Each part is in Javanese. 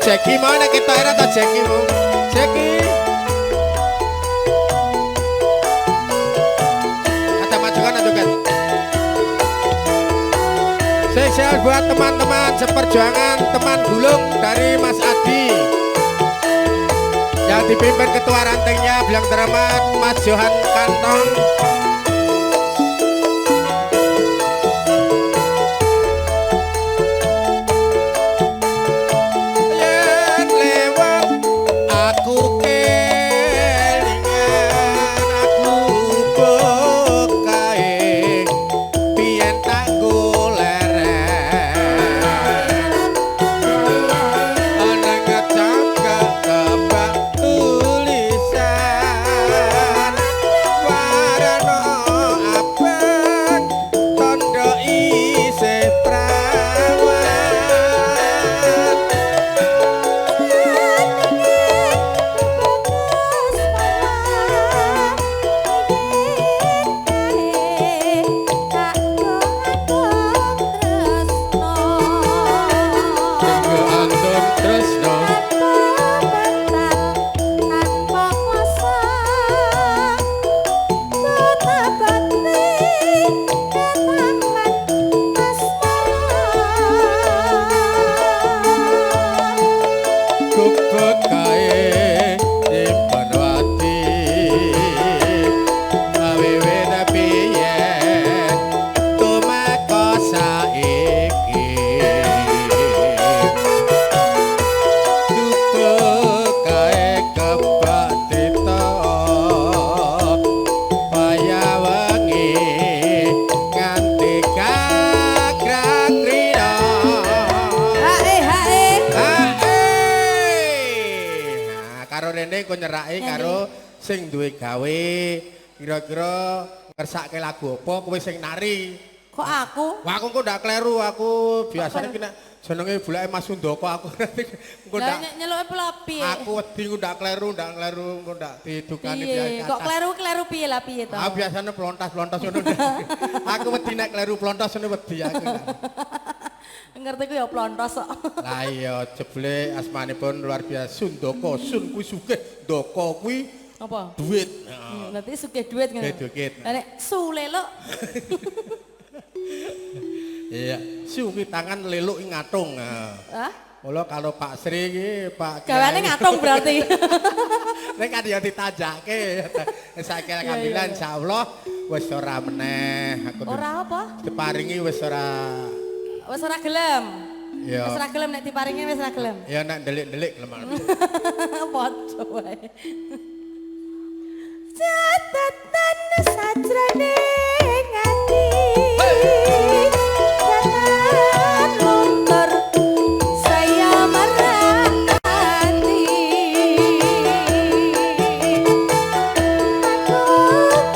Jeki mau nek ketok era ta Jeki mau. Jeki. Ada majukan adukan. Spesial buat teman-teman seperjuangan teman gulung dari Mas Adi. Yang dipimpin ketua rantingnya Bilang Teramat Mas Johan Kantong. Sing duwe gawe kira-kira ngersake lagu apa kowe sing nari kok aku? Wah aku kok ndak kleru aku biasanya kena jenenge bulake Mas Sundoko aku engko ndak nyeluke pelopi aku wedi ndak kleru engko ndak didukani biasa kok kleru piye lah piye to biasane plontas-plontas ngono aku wedi nek kleru plontas ngene wedi aku ngerti ku ya plontos kok lah iya jebule asmanipun luar biasa Sundoko Sun kuwi sugih Ndoko kuwi apa? Duit. Nanti sugih duit ngono. Duit. Nek sulelok. Iya, su ki tangan leluk ngatung. Hah? Mula kalau Pak Sri iki Pak gawane ngatung berarti. Nek kan ya ditajake. Saiki alhamdulillah insyaallah wis ora meneh aku. Ora apa? Diparingi wis ora gelem. Ya. Wis ora gelem nek diparingi wis ora gelem. Ya nek delik-delik gelem. Padha wae. Catatan sajrone ngati Catatan luntur saya merhati Aku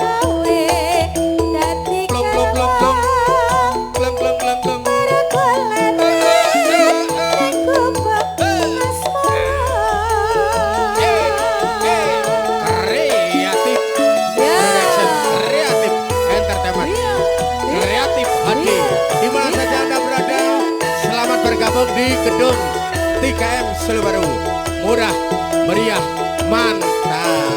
gawe dadi kalong Bergulan aku bekas bergabung di gedung 3M Solo Baru murah meriah mantap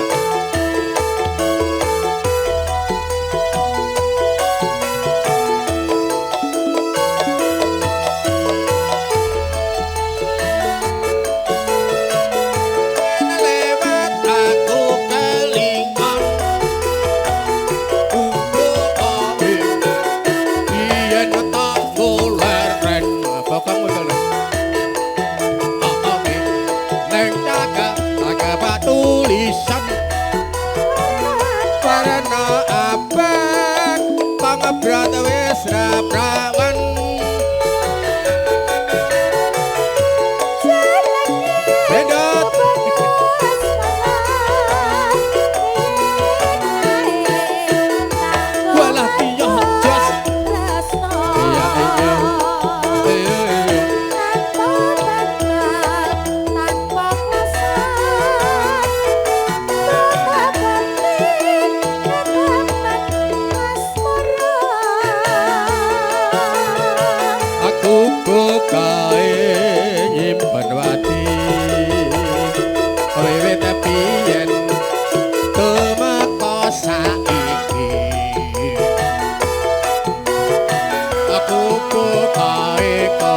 tulisan karena abang pangebrat wis raprawan bedot walah tiyo jos iya iya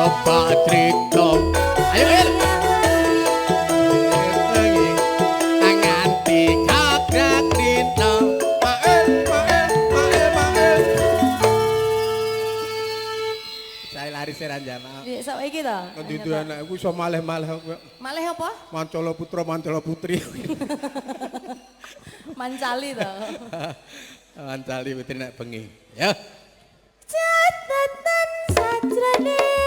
coba cerita. Ayo Il. Nganti kakak cerita. Mael. Saya lari seranjana. Di sak iki to. Ngendi anak aku iso malih-malih kok. Malih apa? Mancala putra mancala putri. Mancali to. Mancali putri nek bengi. Ya. Catatan sajrone